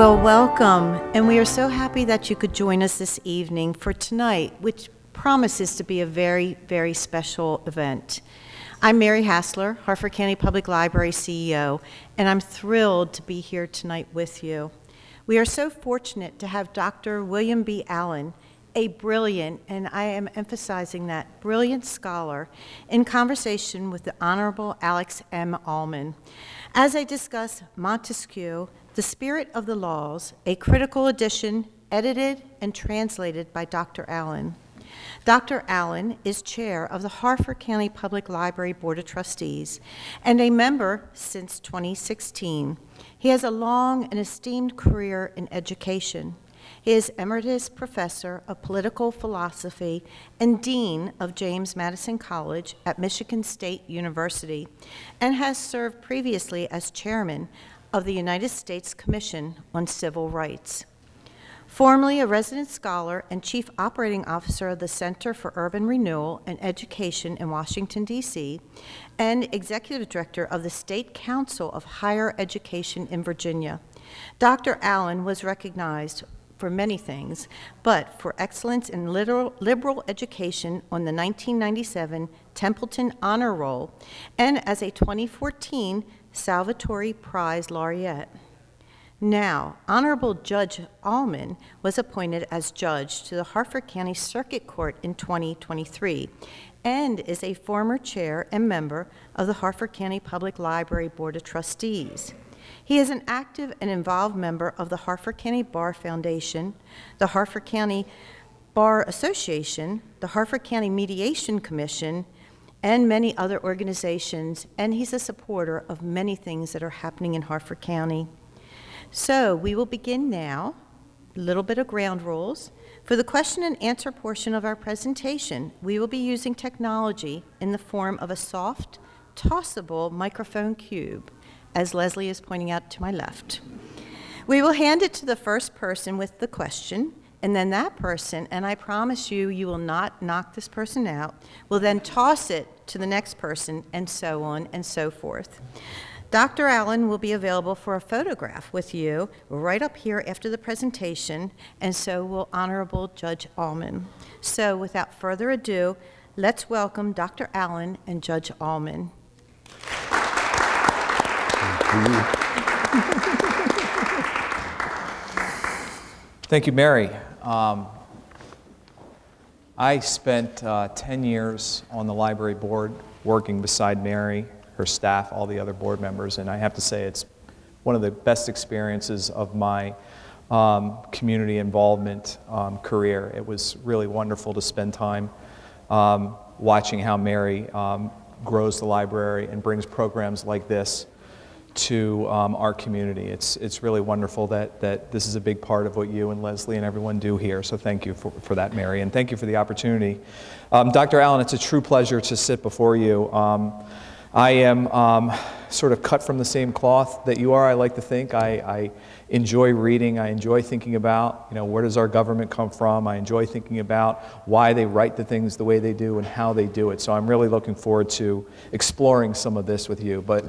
Well, welcome, and we are so happy that you could join us this evening for tonight, which promises to be a very, very special event. I'm Mary Hassler, Harford County Public Library CEO, and I'm thrilled to be here tonight with you. We are so fortunate to have Dr. William B. Allen, a brilliant, and I am emphasizing that, brilliant scholar, in conversation with the Honorable Alex M. Allman, as I discuss Montesquieu, The Spirit of the Laws, a critical edition edited and translated by Dr. Allen. Dr. Allen is chair of the Harford County Public Library Board of Trustees and a member since 2016. He has a long and esteemed career in education. He is Emeritus Professor of Political Philosophy and Dean of James Madison College at Michigan State University, and has served previously as Chairman of the United States Commission on Civil Rights. Formerly a resident scholar and Chief Operating Officer of the Center for Urban Renewal and Education in Washington, D.C., and Executive Director of the State Council of Higher Education in Virginia. Dr. Allen was recognized for many things, but for excellence in liberal education on the 1997 Templeton Honor Roll and as a 2014 Salvatore Prize laureate. Now, Honorable Judge Allman was appointed as judge to the Harford County Circuit Court in 2023 and is a former chair and member of the Harford County Public Library Board of Trustees. He is an active and involved member of the Harford County Bar Foundation, the Harford County Bar Association, the Harford County Mediation Commission, and many other organizations, and he's a supporter of many things that are happening in Harford County. So we will begin now, a little bit of ground rules. For the question and answer portion of our presentation, we will be using technology in the form of a soft, tossable microphone cube, as Leslie is pointing out to my left. We will hand it to the first person with the question, and then that person, and I promise you, you will not knock this person out, will then toss it to the next person, and so on and so forth. Dr. Allen will be available for a photograph with you right up here after the presentation, and so will Honorable Judge Allman. So without further ado, let's welcome Dr. Allen and Judge Allman. Thank you, Mary. I spent 10 years on the library board working beside Mary, her staff, all the other board members, and I have to say it's one of the best experiences of my community involvement career. It was really wonderful to spend time watching how Mary grows the library and brings programs like this to our community. It's really wonderful that this is a big part of what you and Leslie and everyone do here, so thank you for that, Mary, and thank you for the opportunity. Dr. Allen, it's a true pleasure to sit before you. I am sort of cut from the same cloth that you are, I like to think. I enjoy reading. I enjoy thinking about, where does our government come from? I enjoy thinking about why they write the things the way they do and how they do it. So I'm really looking forward to exploring some of this with you. But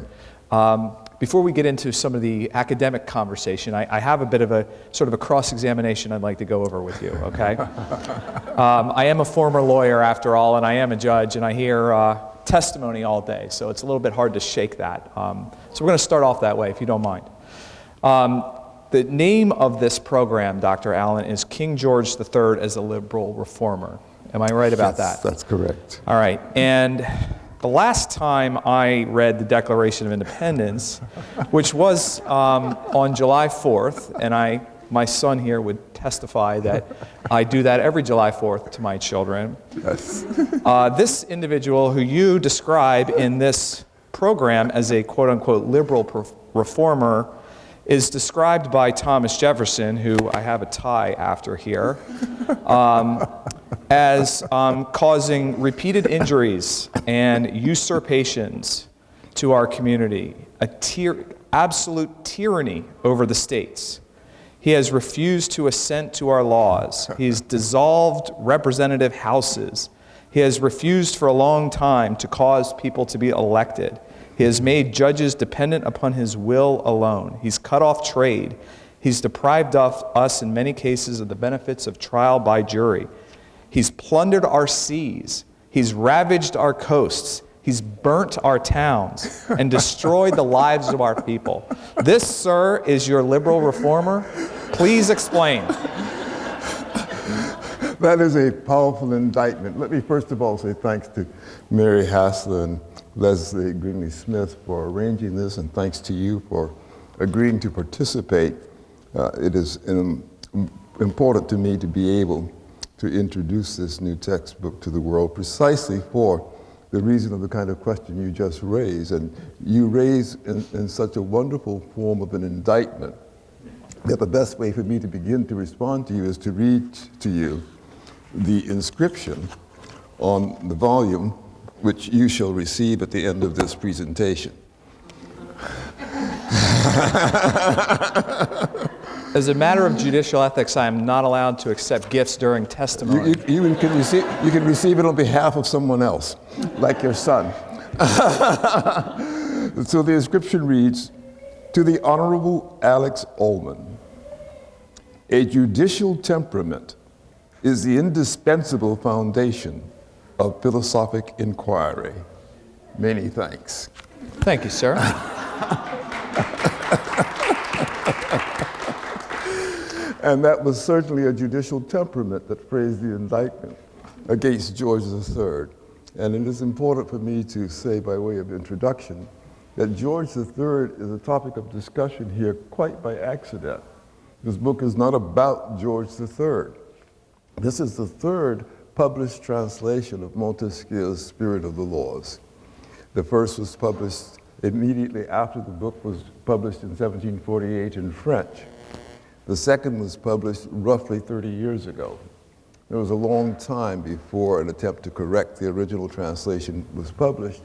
before we get into some of the academic conversation, I have a bit of a sort of a cross-examination I'd like to go over with you, okay? I am a former lawyer after all, and I am a judge, and I hear testimony all day, so it's a little bit hard to shake that. So we're going to start off that way, if you don't mind. The name of this program, Dr. Allen, is King George III as a Liberal Reformer. Am I right about that? That's correct. All right, and the last time I read the Declaration of Independence, which was on July 4th, and my son here would testify that I do that every July 4th to my children. Yes. This individual who you describe in this program as a quote-unquote liberal reformer is described by Thomas Jefferson, who I have a tie after here, as causing repeated injuries and usurpations to our community, absolute tyranny over the states. He has refused to assent to our laws. He's dissolved representative houses. He has refused for a long time to cause people to be elected. He has made judges dependent upon his will alone. He's cut off trade. He's deprived us in many cases of the benefits of trial by jury. He's plundered our seas. He's ravaged our coasts. He's burnt our towns and destroyed the lives of our people. This, sir, is your liberal reformer? Please explain. That is a powerful indictment. Let me first of all say thanks to Mary Hassler and Leslie Greenlee Smith for arranging this, and thanks to you for agreeing to participate. It is important to me to be able to introduce this new textbook to the world precisely for the reason of the kind of question you just raised. And you raise in such a wonderful form of an indictment that the best way for me to begin to respond to you is to read to you the inscription on the volume which you shall receive at the end of this presentation. As a matter of judicial ethics, I am not allowed to accept gifts during testimony. You can receive it on behalf of someone else, like your son. So the inscription reads, "To the Honorable Alex Allman, a judicial temperament is the indispensable foundation of philosophic inquiry. Many thanks." Thank you, sir. And that was certainly a judicial temperament that phrased the indictment against George III. And it is important for me to say, by way of introduction, that George III is a topic of discussion here quite by accident. This book is not about George III. This is the third published translation of Montesquieu The Spirit of the Laws. The first was published immediately after the book was published in 1748 in French. The second was published roughly 30 years ago. It was a long time before an attempt to correct the original translation was published.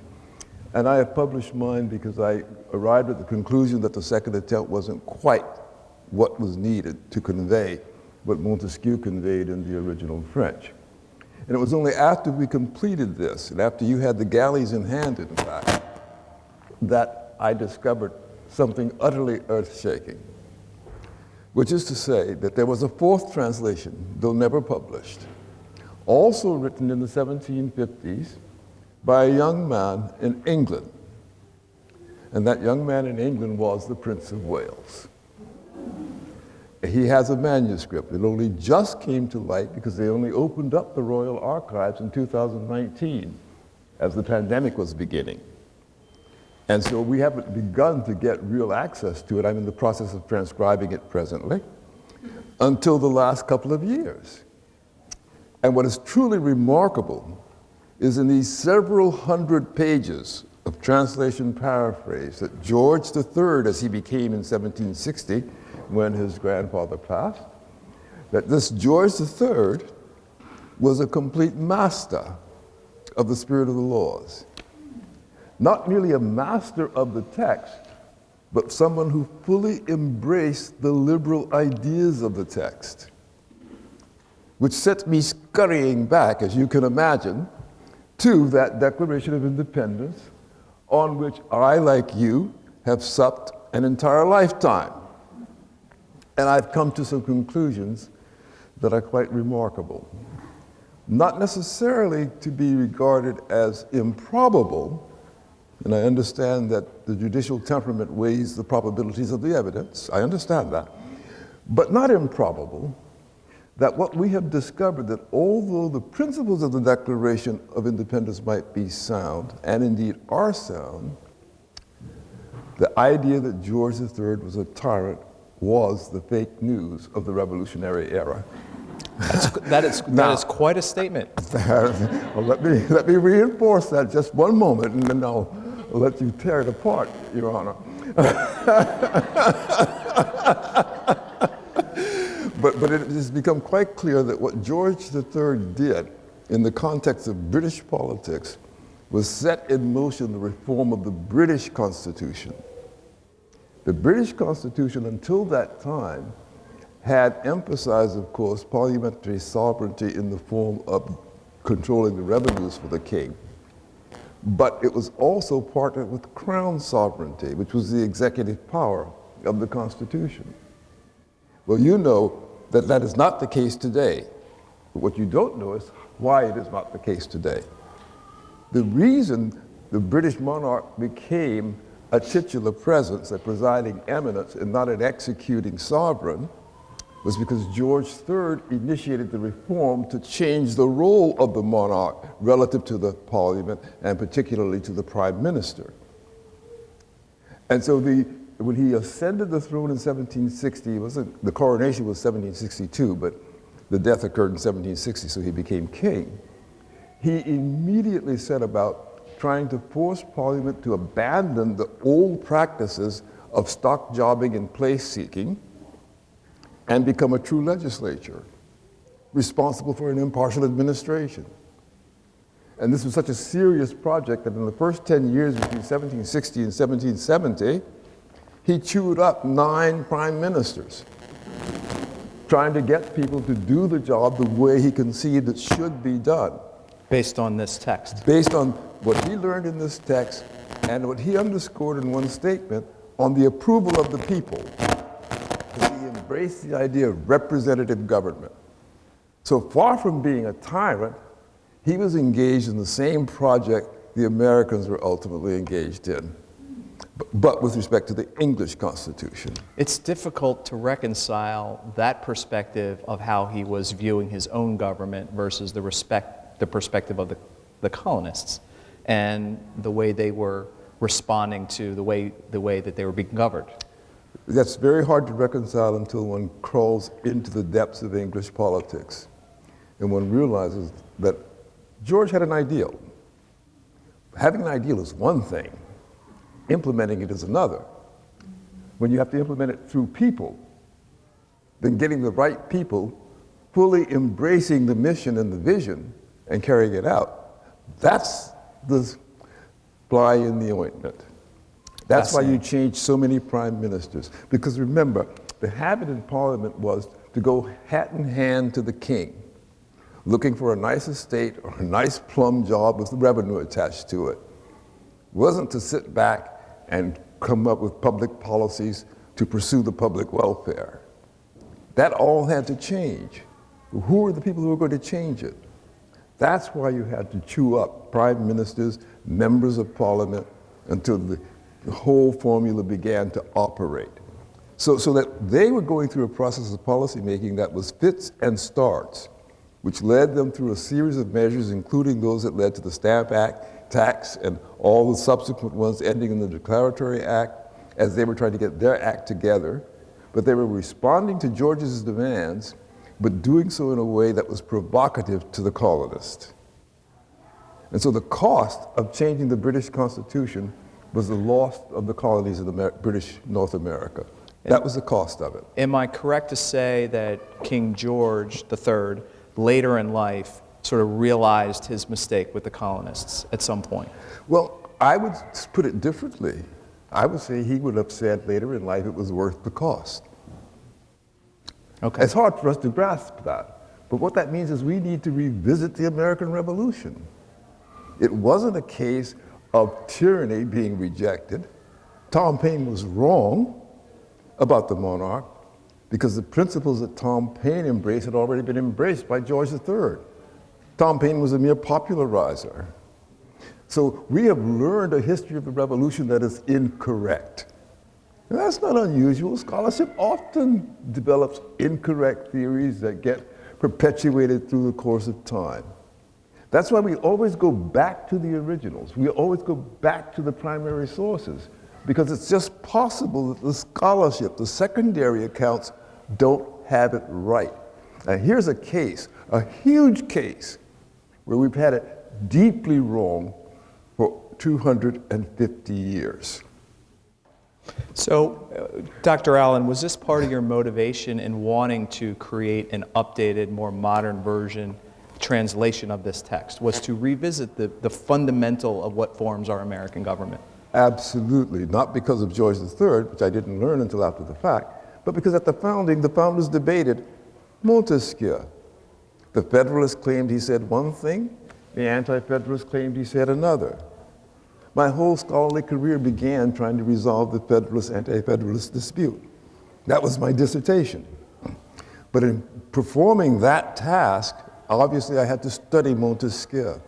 And I have published mine because I arrived at the conclusion that the second attempt wasn't quite what was needed to convey what Montesquieu conveyed in the original French. And it was only after we completed this, and after you had the galleys in hand, in fact, that I discovered something utterly earth-shaking, which is to say that there was a fourth translation, though never published, also written in the 1750s by a young man in England. And that young man in England was the Prince of Wales. He has a manuscript. It only just came to light because they only opened up the Royal Archives in 2019 as the pandemic was beginning. And so we haven't begun to get real access to it. I'm in the process of transcribing it presently until the last couple of years. And what is truly remarkable is in these several hundred pages of translation paraphrase that George III, as he became in 1760, when his grandfather passed, that this George III was a complete master of the spirit of the laws. Not merely a master of the text, but someone who fully embraced the liberal ideas of the text, which set me scurrying back, as you can imagine, to that Declaration of Independence, on which I, like you, have supped an entire lifetime. And I've come to some conclusions that are quite remarkable. Not necessarily to be regarded as improbable, and I understand that the judicial temperament weighs the probabilities of the evidence. I understand that. But not improbable that what we have discovered, that although the principles of the Declaration of Independence might be sound, and indeed are sound, the idea that George III was a tyrant was the fake news of the revolutionary era. That is quite a statement. Well, let me reinforce that just one moment, and then I'll let you tear it apart, Your Honor. But it has become quite clear that what George III did in the context of British politics was set in motion the reform of the British Constitution. The British Constitution, until that time, had emphasized, of course, parliamentary sovereignty in the form of controlling the revenues for the king. But it was also partnered with crown sovereignty, which was the executive power of the Constitution. Well, you know that that is not the case today. But what you don't know is why it is not the case today. The reason the British monarch became a titular presence, a presiding eminence, and not an executing sovereign, was because George III initiated the reform to change the role of the monarch relative to the parliament, and particularly to the prime minister. And so when he ascended the throne in 1760, the coronation was 1762, but the death occurred in 1760, so he became king. He immediately set about trying to force Parliament to abandon the old practices of stock jobbing and place seeking and become a true legislature, responsible for an impartial administration. And this was such a serious project that in the first 10 years between 1760 and 1770, he chewed up 9 prime ministers, trying to get people to do the job the way he conceived it should be done. Based on this text. Based on what he learned in this text and what he underscored in one statement on the approval of the people. He embraced the idea of representative government. So far from being a tyrant, he was engaged in the same project the Americans were ultimately engaged in, but with respect to the English Constitution. It's difficult to reconcile that perspective of how he was viewing his own government versus the perspective of the colonists and the way they were responding to the way that they were being governed. That's very hard to reconcile until one crawls into the depths of English politics and one realizes that George had an ideal. Having an ideal is one thing, implementing it is another. When you have to implement it through people, then getting the right people, fully embracing the mission and the vision and carrying it out, that's the fly in the ointment. That's why you change so many prime ministers. Because remember, the habit in Parliament was to go hat in hand to the king, looking for a nice estate or a nice plum job with the revenue attached to it. It wasn't to sit back and come up with public policies to pursue the public welfare. That all had to change. Who were the people who were going to change it? That's why you had to chew up prime ministers, members of parliament, until the whole formula began to operate. So that they were going through a process of policy making that was fits and starts, which led them through a series of measures, including those that led to the Stamp Act, tax, and all the subsequent ones ending in the Declaratory Act, as they were trying to get their act together. But they were responding to George's demands, but doing so in a way that was provocative to the colonists. And so the cost of changing the British Constitution was the loss of the colonies of British North America. That was the cost of it. Am I correct to say that King George III, later in life, sort of realized his mistake with the colonists at some point? Well, I would put it differently. I would say he would have said later in life it was worth the cost. Okay. It's hard for us to grasp that. But what that means is we need to revisit the American Revolution. It wasn't a case of tyranny being rejected. Tom Paine was wrong about the monarch because the principles that Tom Paine embraced had already been embraced by George III. Tom Paine was a mere popularizer. So we have learned a history of the revolution that is incorrect. And that's not unusual. Scholarship often develops incorrect theories that get perpetuated through the course of time. That's why we always go back to the originals. We always go back to the primary sources, because it's just possible that the scholarship, the secondary accounts, don't have it right. Now here's a case, a huge case, where we've had it deeply wrong for 250 years. So, Dr. Allman, was this part of your motivation in wanting to create an updated, more modern version, translation of this text, was to revisit the fundamental of what forms our American government? Absolutely, not because of George III, which I didn't learn until after the fact, but because at the founding, the founders debated Montesquieu. The Federalists claimed he said one thing, the Anti-Federalists claimed he said another. My whole scholarly career began trying to resolve the Federalist-Anti-Federalist dispute. That was my dissertation. But in performing that task, obviously I had to study Montesquieu.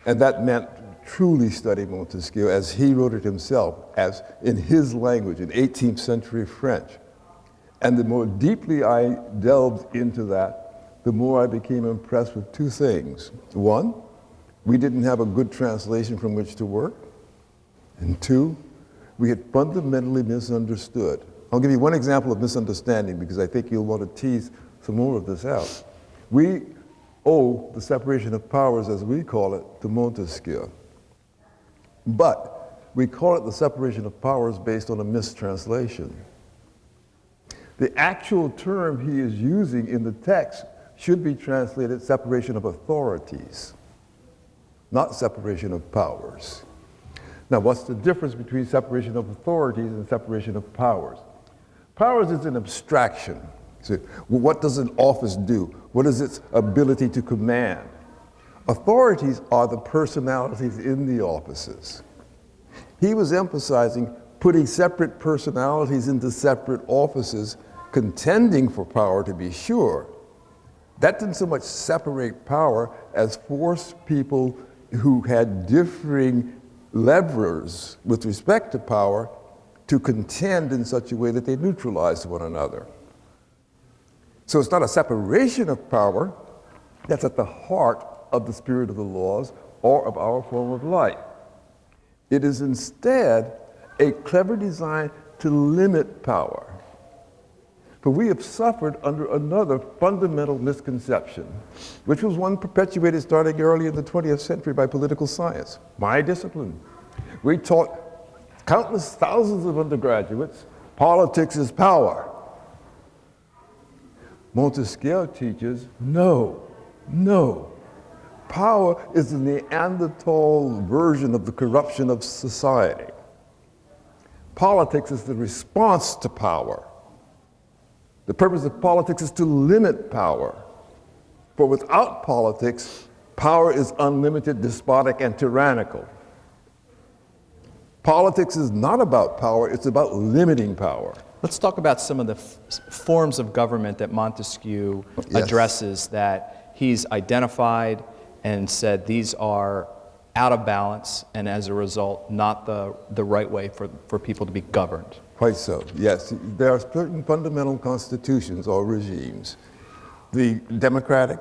And that meant truly study Montesquieu as he wrote it himself, as in his language, in 18th century French. And the more deeply I delved into that, the more I became impressed with two things. One, we didn't have a good translation from which to work. And two, we had fundamentally misunderstood. I'll give you one example of misunderstanding because I think you'll want to tease some more of this out. We owe the separation of powers, as we call it, to Montesquieu. But we call it the separation of powers based on a mistranslation. The actual term he is using in the text should be translated separation of authorities, not separation of powers. Now, what's the difference between separation of authorities and separation of powers? Powers is an abstraction. So, well, what does an office do? What is its ability to command? Authorities are the personalities in the offices. He was emphasizing putting separate personalities into separate offices, contending for power, to be sure. That didn't so much separate power as force people who had differing levers with respect to power to contend in such a way that they neutralized one another. So it's not a separation of power that's at the heart of the spirit of the laws or of our form of life. It is instead a clever design to limit power. For we have suffered under another fundamental misconception, which was one perpetuated starting early in the 20th century by political science, my discipline. We taught countless thousands of undergraduates, politics is power. Montesquieu teaches, no. Power is the Neanderthal version of the corruption of society. Politics is the response to power. The purpose of politics is to limit power. For without politics, power is unlimited, despotic, and tyrannical. Politics is not about power, it's about limiting power. Let's talk about some of the forms of government that Montesquieu addresses that he's identified and said these are out of balance and as a result not the right way for people to be governed. Quite so, yes. There are certain fundamental constitutions or regimes. The democratic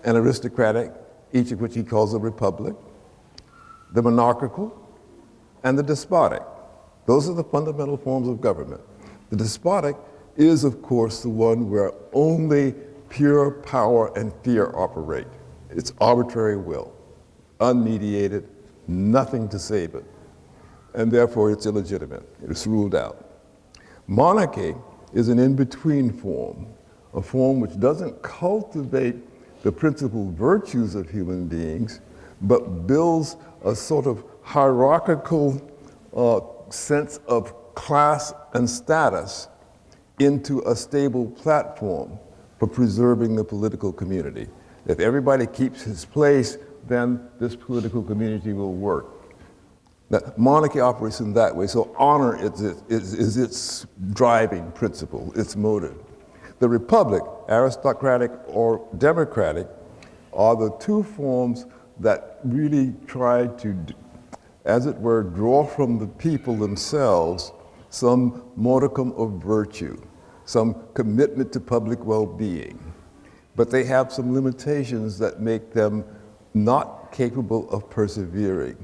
and aristocratic, each of which he calls a republic, the monarchical, and the despotic. Those are the fundamental forms of government. The despotic is, of course, the one where only pure power and fear operate. It's arbitrary will, unmediated, nothing to save it, and therefore it's illegitimate. It's ruled out. Monarchy is an in-between form, a form which doesn't cultivate the principal virtues of human beings, but builds a sort of hierarchical sense of class and status into a stable platform for preserving the political community. If everybody keeps his place, then this political community will work. Now, monarchy operates in that way, so honor is its driving principle, its motive. The republic, aristocratic or democratic, are the two forms that really try to, as it were, draw from the people themselves some modicum of virtue, some commitment to public well-being. But they have some limitations that make them not capable of persevering.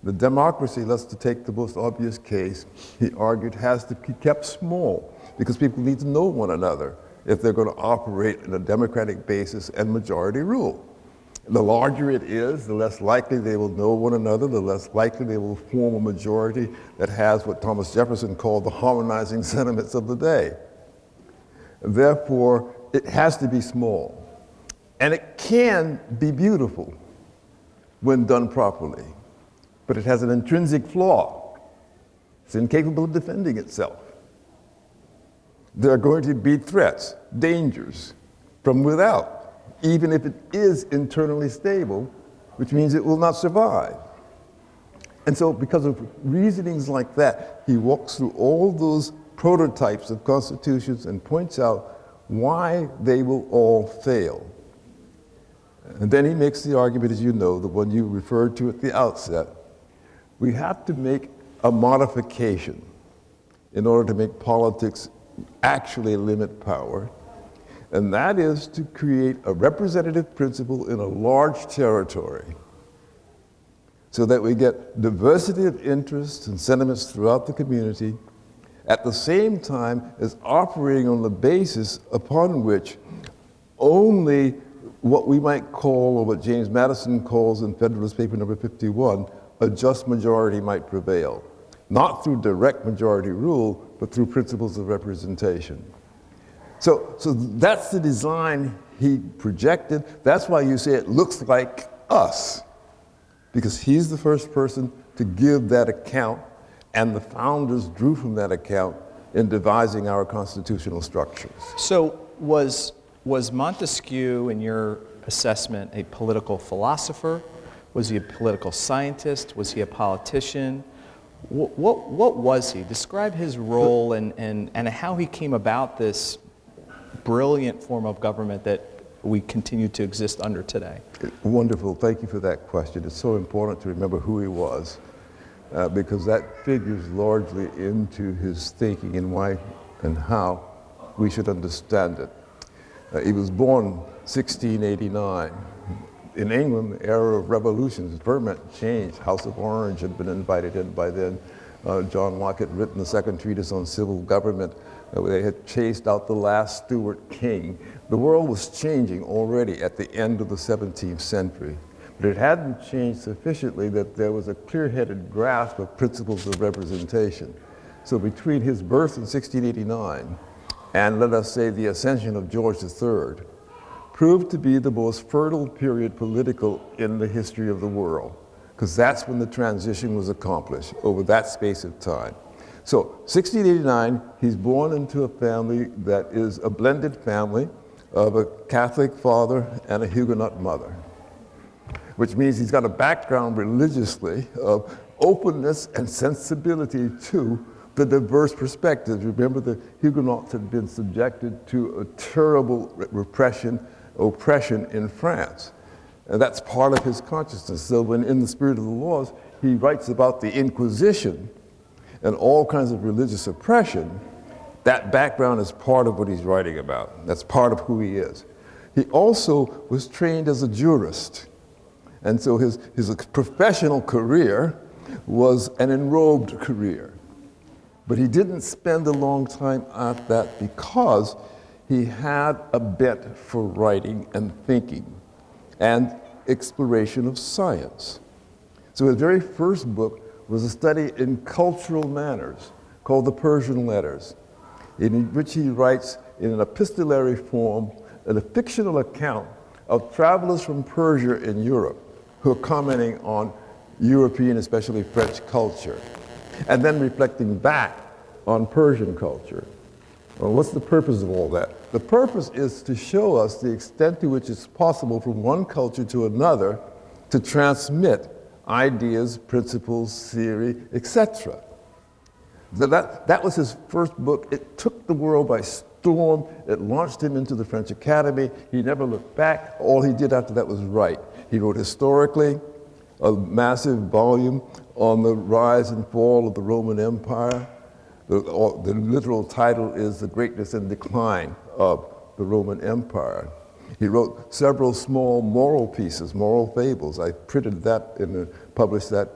The democracy, let's take the most obvious case, he argued, has to be kept small because people need to know one another if they're going to operate on a democratic basis and majority rule. The larger it is, the less likely they will know one another, the less likely they will form a majority that has what Thomas Jefferson called the harmonizing sentiments of the day. Therefore, it has to be small. And it can be beautiful when done properly. But it has an intrinsic flaw. It's incapable of defending itself. There are going to be threats, dangers from without, even if it is internally stable, which means it will not survive. And so because of reasonings like that, he walks through all those prototypes of constitutions and points out why they will all fail. And then he makes the argument, as you know, the one you referred to at the outset. We have to make a modification in order to make politics actually limit power, and that is to create a representative principle in a large territory so that we get diversity of interests and sentiments throughout the community, at the same time as operating on the basis upon which only what we might call, or what James Madison calls in Federalist Paper number 51, a just majority might prevail. Not through direct majority rule, but through principles of representation. So that's the design he projected. That's why you say it looks like us, because he's the first person to give that account, and the founders drew from that account in devising our constitutional structures. So was Montesquieu, in your assessment, a political philosopher? Was he a political scientist? Was he a politician? What was he? Describe his role and how he came about this brilliant form of government that we continue to exist under today. Wonderful. Thank you for that question. It's so important to remember who he was, because that figures largely into his thinking and why and how we should understand it. He was born 1689. In England, the era of revolutions, ferment, change. House of Orange had been invited in by then. John Locke had written the second treatise on civil government. They had chased out the last Stuart king. The world was changing already at the end of the 17th century. But it hadn't changed sufficiently that there was a clear-headed grasp of principles of representation. So between his birth in 1689 and, let us say, the ascension of George III, proved to be the most fertile period political in the history of the world, because that's when the transition was accomplished over that space of time. So 1689, he's born into a family that is a blended family of a Catholic father and a Huguenot mother, which means he's got a background religiously of openness and sensibility to the diverse perspectives. Remember, the Huguenots had been subjected to a terrible oppression in France. And that's part of his consciousness. So when in The Spirit of the Laws, he writes about the Inquisition and all kinds of religious oppression, that background is part of what he's writing about. That's part of who he is. He also was trained as a jurist. And so his professional career was an enrobed career. But he didn't spend a long time at that because he had a bent for writing and thinking and exploration of science. So his very first book was a study in cultural manners called The Persian Letters, in which he writes in an epistolary form a fictional account of travelers from Persia in Europe who are commenting on European, especially French culture, and then reflecting back on Persian culture. Well, what's the purpose of all that? The purpose is to show us the extent to which it's possible from one culture to another to transmit ideas, principles, theory, etc. That was his first book. It took the world by storm. It launched him into the French Academy. He never looked back. All he did after that was write. He wrote historically, a massive volume on the rise and fall of the Roman Empire. The literal title is The Greatness and Decline of the Roman Empire. He wrote several small moral pieces, moral fables. I printed that and published that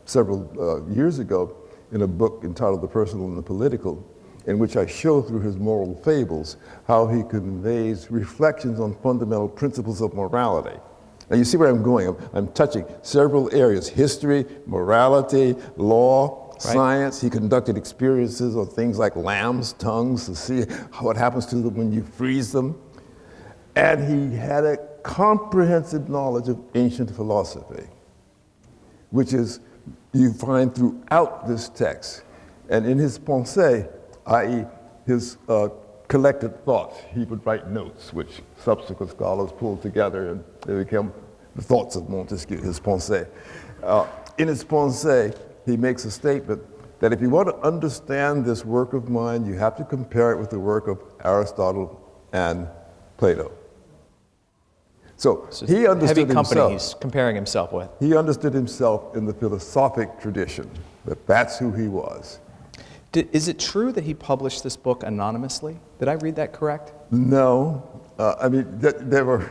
several years ago in a book entitled The Personal and the Political, in which I show through his moral fables how he conveys reflections on fundamental principles of morality. Now you see where I'm going. I'm touching several areas: history, morality, law, science. He conducted experiences on things like lambs' tongues to see what happens to them when you freeze them. And he had a comprehensive knowledge of ancient philosophy, which is you find throughout this text. And in his pensée, i.e. his collected thoughts, he would write notes, which subsequent scholars pulled together, and they became the thoughts of Montesquieu, his pensée. In his pensée, he makes a statement that if you want to understand this work of mine, you have to compare it with the work of Aristotle and Plato. So So he understood heavy company himself. he's comparing himself with. He understood himself in the philosophic tradition, that that's who he was. Is it true that he published this book anonymously? Did I read that correct? No, there were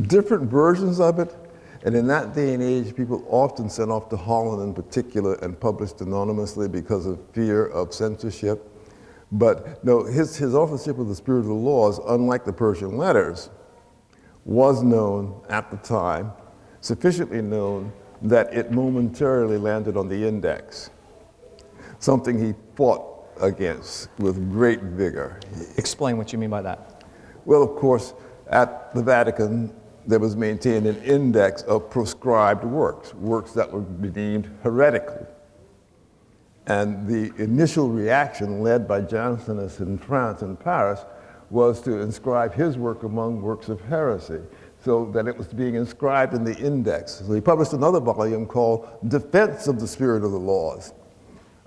different versions of it, and in that day and age, people often sent off to Holland in particular and published anonymously because of fear of censorship. But no, his authorship of the Spirit of the Laws, unlike the Persian letters, was known at the time, sufficiently known that it momentarily landed on the index, something he fought against with great vigor. Explain what you mean by that. Well, of course, at the Vatican, there was maintained an index of proscribed works, works that were deemed heretical. And the initial reaction led by Jansenists in France and Paris was to inscribe his work among works of heresy, so that it was being inscribed in the index. So he published another volume called Defense of the Spirit of the Laws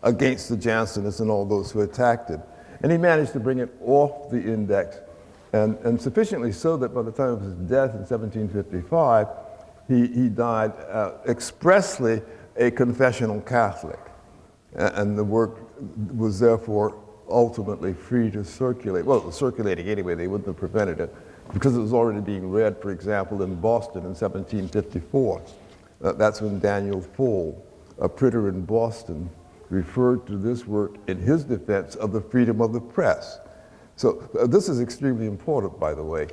against the Jansenists and all those who attacked it. And he managed to bring it off the index, and sufficiently so that by the time of his death in 1755, he died expressly a confessional Catholic. And the work was therefore ultimately free to circulate. Well, it was circulating anyway, they wouldn't have prevented it, because it was already being read, for example, in Boston in 1754. That's when Daniel Full, a printer in Boston, referred to this work in his defense of the freedom of the press. So this is extremely important, by the way,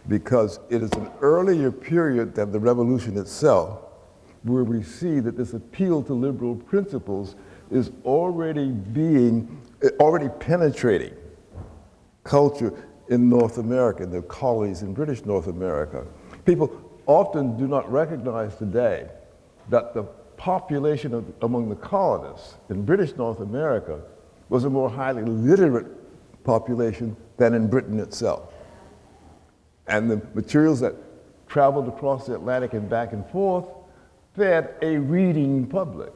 because it is an earlier period than the revolution itself, where we see that this appeal to liberal principles is already penetrating culture in North America, in the colonies in British North America. People often do not recognize today that the population among the colonists in British North America was a more highly literate population than in Britain itself. And the materials that traveled across the Atlantic and back and forth fed a reading public.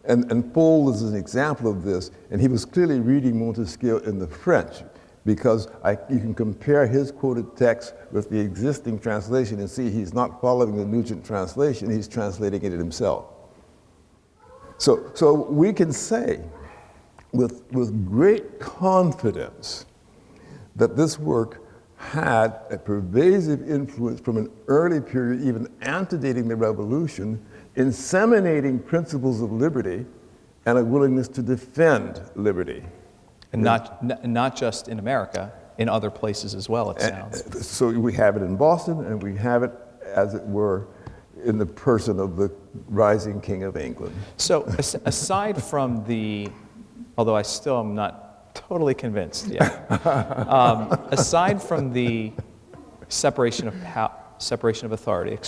And Paul is an example of this, and he was clearly reading Montesquieu in the French, because you can compare his quoted text with the existing translation and see he's not following the Nugent translation, he's translating it himself. So we can say with great confidence that this work had a pervasive influence from an early period, even antedating the revolution, inseminating principles of liberty and a willingness to defend liberty. And not just in America, in other places as well, it sounds. So we have it in Boston, and we have it, as it were, in the person of the rising King of England. So aside from the, although I still am not totally convinced yet, aside from the separation of authority,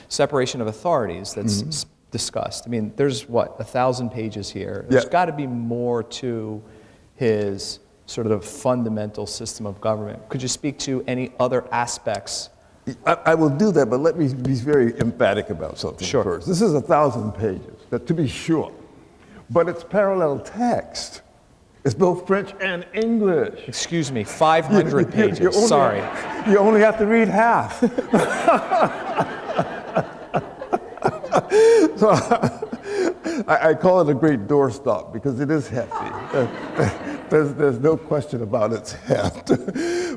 separation of authorities that's discussed. I mean, there's 1,000 pages here. There's got to be more to his sort of fundamental system of government. Could you speak to any other aspects? I will do that, but let me be very emphatic about something first. This is 1,000 pages, to be sure, but it's parallel text. It's both French and English. Excuse me, 500 pages, sorry. You only have to read half. So I call it a great doorstop because it is hefty. There's no question about its heft.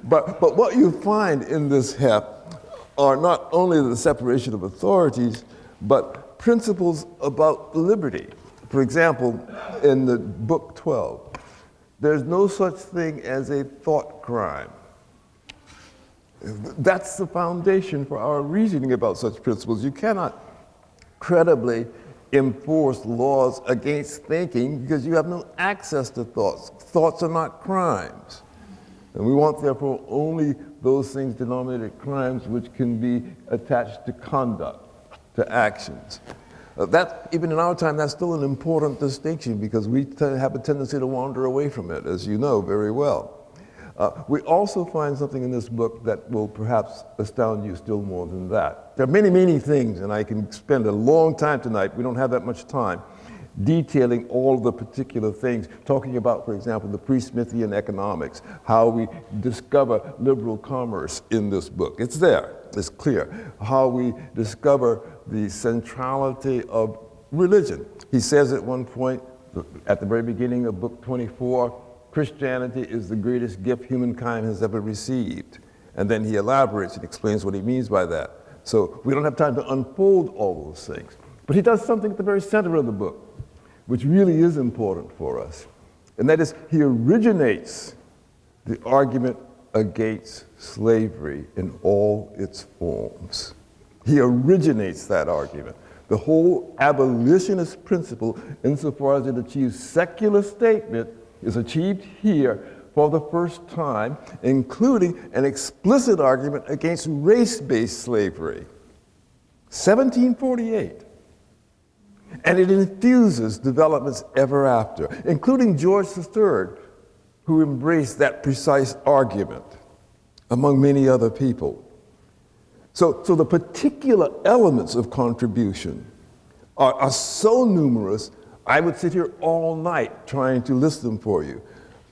But what you find in this heft are not only the separation of authorities, but principles about liberty. For example, in the book 12, there's no such thing as a thought crime. That's the foundation for our reasoning about such principles. You cannot credibly enforce laws against thinking because you have no access to thoughts. Thoughts are not crimes. And we want, therefore, only those things denominated crimes which can be attached to conduct, to actions. That, even in our time, that's still an important distinction because we have a tendency to wander away from it, as you know very well. We also find something in this book that will perhaps astound you still more than that. There are many, many things, and I can spend a long time tonight. We don't have that much time detailing all the particular things, talking about, for example, the pre-Smithian economics, how we discover liberal commerce in this book. It's there, it's clear. How we discover the centrality of religion. He says at one point, at the very beginning of book 24, Christianity is the greatest gift humankind has ever received. And then he elaborates and explains what he means by that. So we don't have time to unfold all those things. But he does something at the very center of the book, which really is important for us. And that is, he originates the argument against slavery in all its forms. He originates that argument. The whole abolitionist principle, insofar as it achieves secular statement, is achieved here for the first time, including an explicit argument against race-based slavery. 1748. And it infuses developments ever after, including George III, who embraced that precise argument, among many other people. So the particular elements of contribution are so numerous, I would sit here all night trying to list them for you.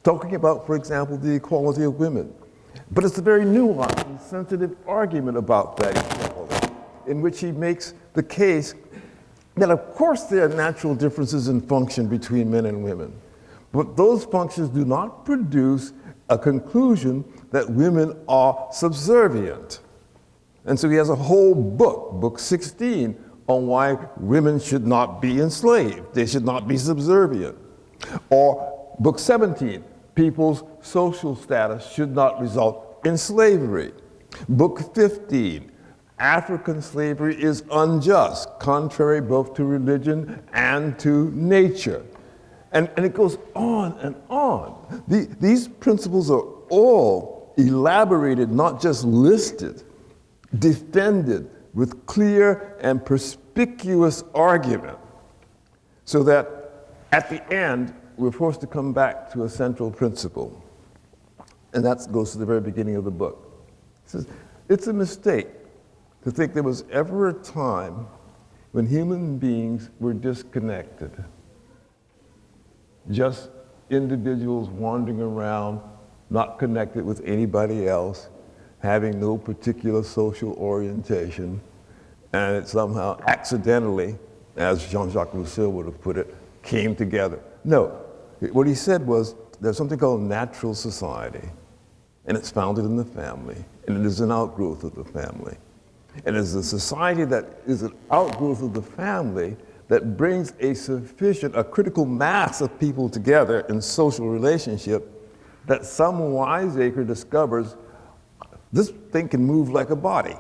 Talking about, for example, the equality of women. But it's a very nuanced and sensitive argument about that equality, in which he makes the case that, of course, there are natural differences in function between men and women, but those functions do not produce a conclusion that women are subservient. And so he has a whole book, book 16, on why women should not be enslaved. They should not be subservient. Or book 17, people's social status should not result in slavery. Book 15, African slavery is unjust, contrary both to religion and to nature. And it goes on and on. These principles are all elaborated, not just listed, defended with clear and perspicuous argument, so that at the end, we're forced to come back to a central principle. And that goes to the very beginning of the book. It says, it's a mistake to think there was ever a time when human beings were disconnected. Just individuals wandering around, not connected with anybody else, having no particular social orientation, and it somehow accidentally, as Jean-Jacques Rousseau would have put it, came together. No, what he said was, there's something called natural society, and it's founded in the family, and it is an outgrowth of the family. And it is a society that is an outgrowth of the family that brings a critical mass of people together in social relationship, that some wiseacre discovers this thing can move like a body.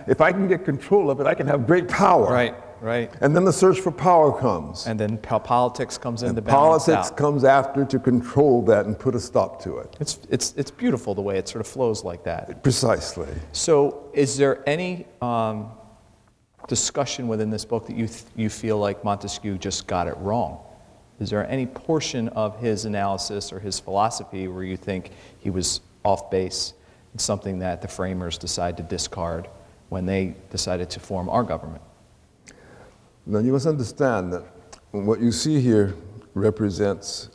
If I can get control of it, I can have great power. Right. And then the search for power comes. And then politics comes in to balance politics out. comes after to control that and put a stop to it. It's beautiful the way it sort of flows like that. Precisely. So is there any discussion within this book that you feel like Montesquieu just got it wrong? Is there any portion of his analysis or his philosophy where you think he was off base? It's something that the framers decided to discard when they decided to form our government. Now you must understand that what you see here represents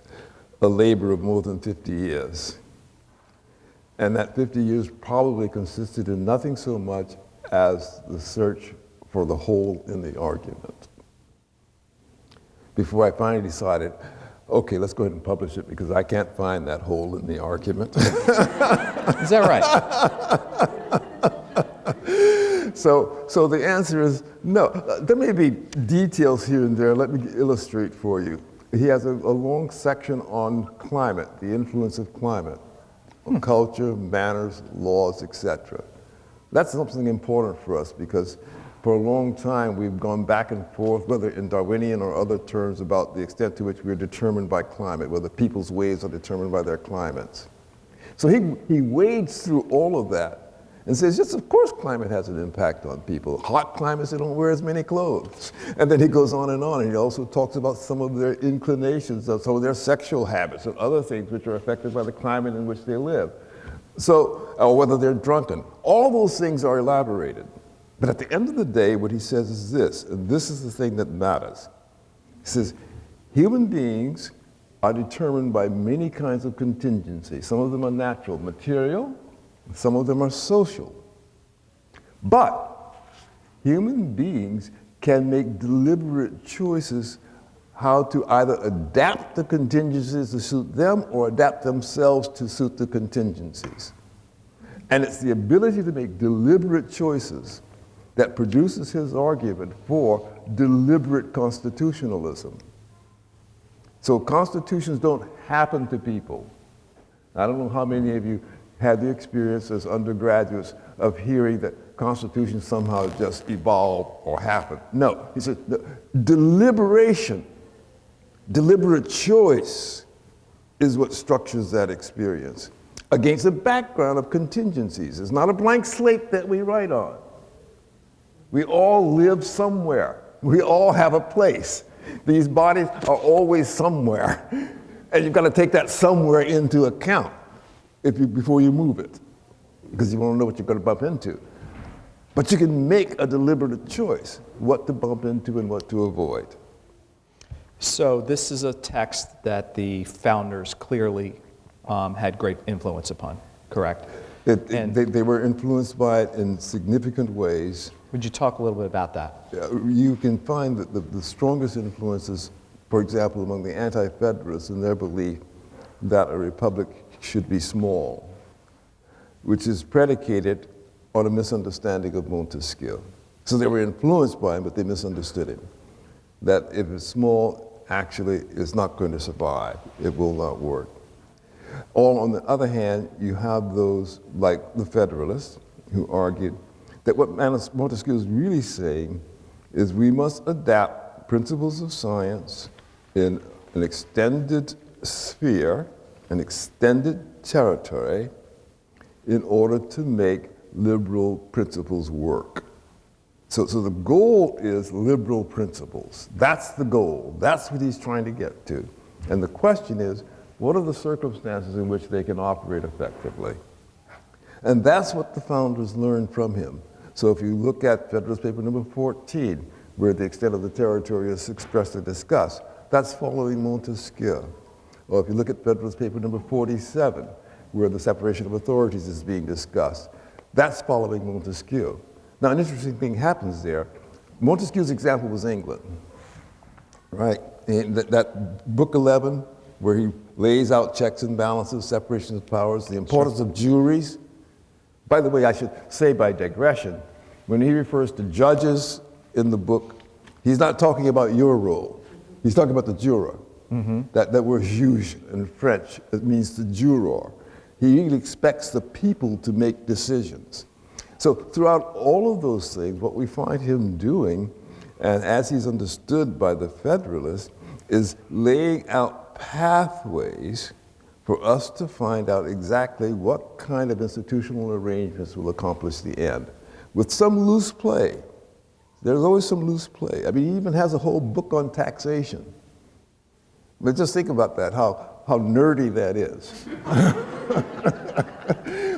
a labor of more than 50 years. And that 50 years probably consisted in nothing so much as the search for the hole in the argument. Before I finally decided, okay, let's go ahead and publish it because I can't find that hole in the argument. Is that right? So the answer is no. There may be details here and there. Let me illustrate for you. He has a long section on climate, the influence of climate, on culture, manners, laws, etc. That's something important for us because for a long time we've gone back and forth, whether in Darwinian or other terms, about the extent to which we're determined by climate, whether people's ways are determined by their climates. So he wades through all of that and says, yes, of course climate has an impact on people. Hot climates, they don't wear as many clothes. And then he goes on, and he also talks about some of their inclinations, some of their sexual habits and other things which are affected by the climate in which they live. So, or whether they're drunken. All those things are elaborated. But at the end of the day, what he says is this, and this is the thing that matters. He He says, human beings are determined by many kinds of contingencies. Some of them are natural, material, some of them are social. But human beings can make deliberate choices how to either adapt the contingencies to suit them or adapt themselves to suit the contingencies. And it's the ability to make deliberate choices that produces his argument for deliberate constitutionalism. So constitutions don't happen to people. I don't know how many of you had the experience as undergraduates of hearing that constitutions somehow just evolved or happened. No, he said deliberation, deliberate choice is what structures that experience against a background of contingencies. It's not a blank slate that we write on. We all live somewhere. We all have a place. These bodies are always somewhere. And you've got to take that somewhere into account before you move it, because you want to know what you're going to bump into. But you can make a deliberate choice what to bump into and what to avoid. So this is a text that the founders clearly had great influence upon, correct? They were influenced by it in significant ways. Would you talk a little bit about that? You can find that the strongest influences, for example, among the anti-federalists in their belief that a republic should be small, which is predicated on a misunderstanding of Montesquieu. So they were influenced by him, but they misunderstood him. That if it's small, actually, it's not going to survive. It will not work. Or on the other hand, you have those like the Federalists who argued that what Montesquieu is really saying is we must adapt principles of science in an extended sphere, an extended territory, in order to make liberal principles work. So the goal is liberal principles. That's the goal. That's what he's trying to get to. And the question is, what are the circumstances in which they can operate effectively? And that's what the founders learned from him. So if you look at Federalist Paper number 14, where the extent of the territory is expressly discussed, that's following Montesquieu. Or if you look at Federalist Paper number 47, where the separation of authorities is being discussed, that's following Montesquieu. Now, an interesting thing happens there. Montesquieu's example was England, right? And that book 11, where he lays out checks and balances, separation of powers, the importance of juries. By the way, I should say by digression, when he refers to judges in the book, he's not talking about your role. He's talking about the juror. Mm-hmm. That word juge in French, it means the juror. He really expects the people to make decisions. So throughout all of those things, what we find him doing, and as he's understood by the Federalists, is laying out pathways for us to find out exactly what kind of institutional arrangements will accomplish the end, with some loose play. There's always some loose play. I mean, he even has a whole book on taxation. But just think about that, how nerdy that is.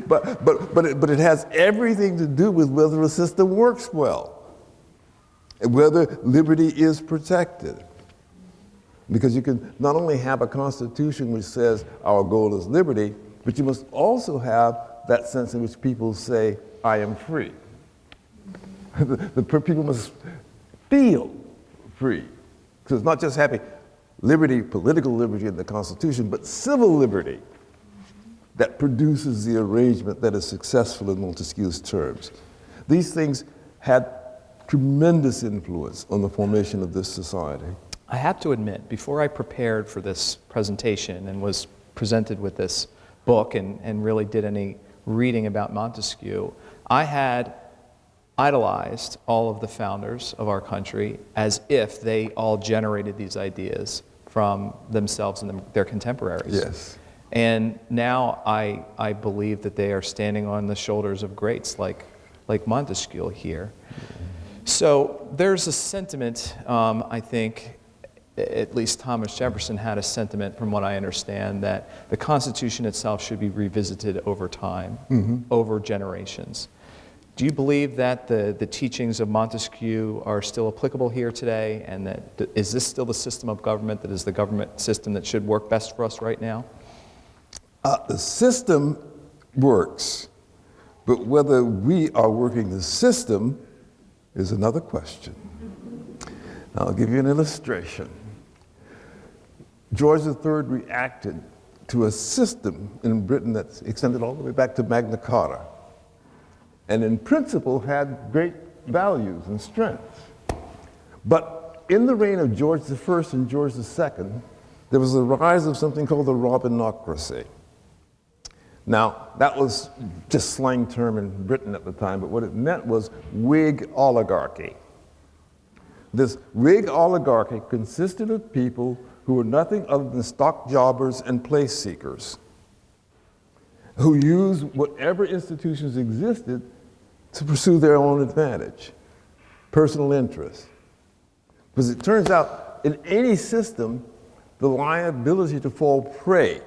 but it has everything to do with whether a system works well, and whether liberty is protected. Because you can not only have a constitution which says our goal is liberty, but you must also have that sense in which people say, I am free. The people must feel free. Because it's not just having liberty, political liberty in the Constitution, but civil liberty that produces the arrangement that is successful in Montesquieu's terms. These things had tremendous influence on the formation of this society. I have to admit, before I prepared for this presentation and was presented with this book and really did any reading about Montesquieu, I had idolized all of the founders of our country as if they all generated these ideas from themselves and their contemporaries. Yes. And now I believe that they are standing on the shoulders of greats like Montesquieu here. So there's a sentiment, I think, at least Thomas Jefferson had a sentiment, from what I understand, that the Constitution itself should be revisited over time, over generations. Do you believe that the teachings of Montesquieu are still applicable here today, and that is this still the system of government that is the government system that should work best for us right now? The system works, but whether we are working the system is another question. I'll give you an illustration. George III reacted to a system in Britain that's extended all the way back to Magna Carta, and in principle had great values and strengths. But in the reign of George I and George II, there was the rise of something called the Robinocracy. Now, that was just slang term in Britain at the time, but what it meant was Whig oligarchy. This Whig oligarchy consisted of people who were nothing other than stock jobbers and place seekers, who used whatever institutions existed to pursue their own advantage, personal interest. Because it turns out, in any system, the liability to fall prey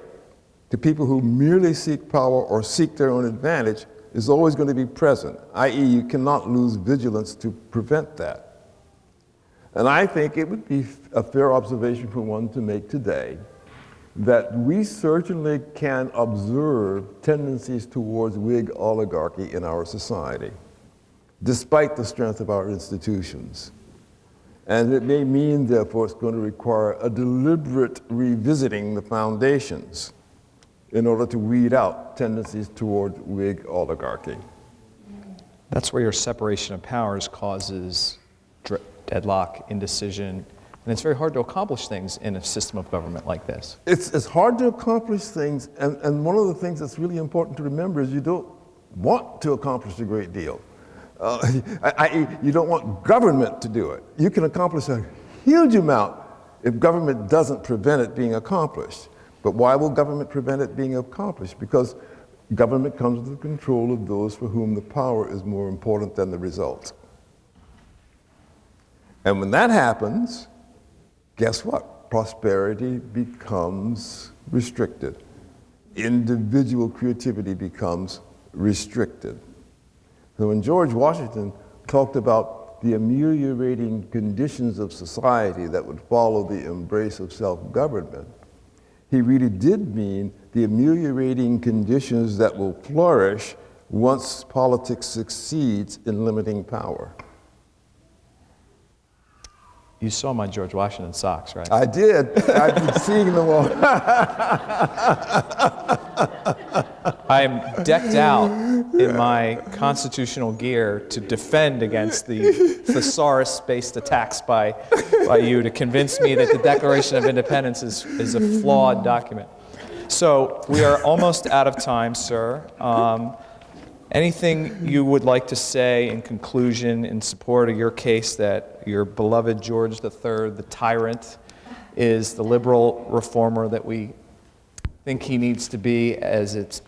to people who merely seek power or seek their own advantage is always going to be present, i.e. you cannot lose vigilance to prevent that. And I think it would be a fair observation for one to make today that we certainly can observe tendencies towards Whig oligarchy in our society, despite the strength of our institutions. And it may mean, therefore, it's going to require a deliberate revisiting the foundations in order to weed out tendencies toward Whig oligarchy. That's where your separation of powers causes deadlock, indecision, and it's very hard to accomplish things in a system of government like this. It's hard to accomplish things, and one of the things that's really important to remember is you don't want to accomplish a great deal. You don't want government to do it. You can accomplish a huge amount if government doesn't prevent it being accomplished. But why will government prevent it being accomplished? Because government comes to the control of those for whom the power is more important than the result. And when that happens, guess what? Prosperity becomes restricted. Individual creativity becomes restricted. So when George Washington talked about the ameliorating conditions of society that would follow the embrace of self-government, he really did mean the ameliorating conditions that will flourish once politics succeeds in limiting power. You saw my George Washington socks, right? I did. I've been seeing them all. I am decked out in my constitutional gear to defend against the thesaurus-based attacks by you to convince me that the Declaration of Independence is a flawed document. So we are almost out of time, sir. Anything you would like to say in conclusion in support of your case that your beloved George III, the tyrant, is the liberal reformer that we think he needs to be as it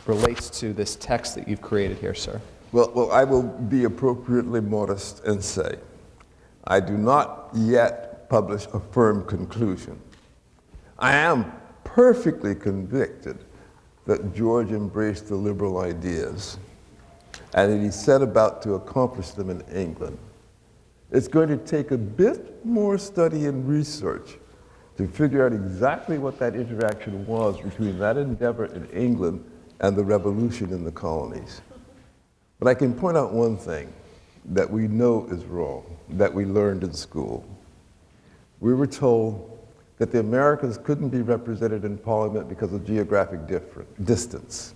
relates to this text that you've created here, sir? Well, I will be appropriately modest and say, I do not yet publish a firm conclusion. I am perfectly convicted that George embraced the liberal ideas and that he set about to accomplish them in England. It's going to take a bit more study and research to figure out exactly what that interaction was between that endeavor in England and the revolution in the colonies. But I can point out one thing that we know is wrong, that we learned in school. We were told that the Americans couldn't be represented in Parliament because of geographic distance.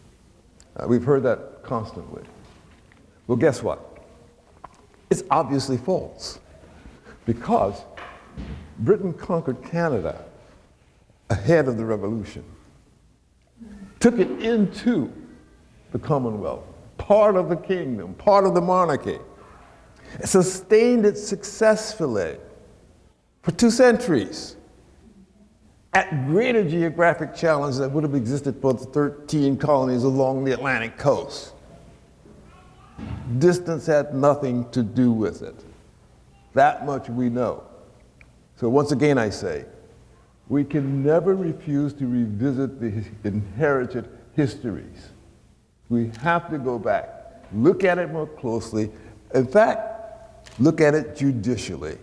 We've heard that constantly. Well, guess what? It's obviously false, because Britain conquered Canada ahead of the Revolution, took it into the Commonwealth, part of the kingdom, part of the monarchy, sustained it successfully for 2 centuries at greater geographic challenge that would have existed for the 13 colonies along the Atlantic coast. Distance had nothing to do with it. That much we know. So once again I say, we can never refuse to revisit the inherited histories. We have to go back look at it more closely. In fact, look at it judicially.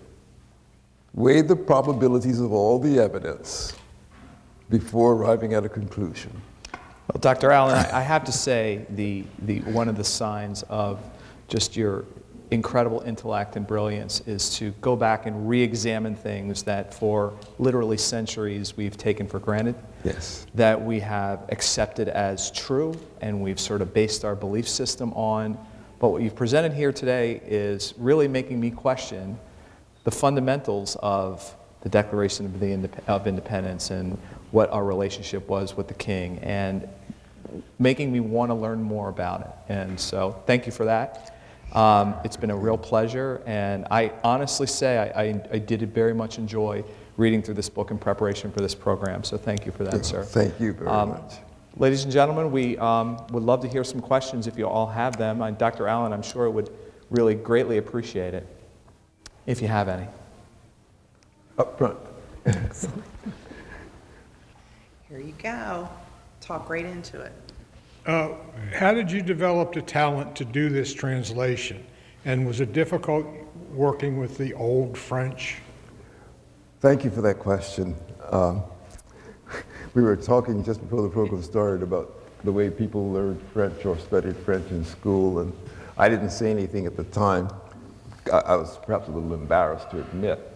Weigh the probabilities of all the evidence before arriving at a conclusion. Well, Dr. Allman, I have to say one of the signs of just your incredible intellect and brilliance is to go back and re-examine things that for literally centuries we've taken for granted. Yes. That we have accepted as true and we've sort of based our belief system on. But what you've presented here today is really making me question the fundamentals of the Declaration of Independence and what our relationship was with the King, and making me want to learn more about it. And so thank you for that. It's been a real pleasure, and I honestly say I did very much enjoy reading through this book in preparation for this program, so thank you for that, sir. Thank you very much. Ladies and gentlemen, we would love to hear some questions if you all have them. Dr. Allman, I'm sure would really greatly appreciate it if you have any. Up front. Here you go. Talk right into it. How did you develop the talent to do this translation? And was it difficult working with the old French? Thank you for that question. We were talking just before the program started about the way people learned French or studied French in school, and I didn't say anything at the time. I was perhaps a little embarrassed to admit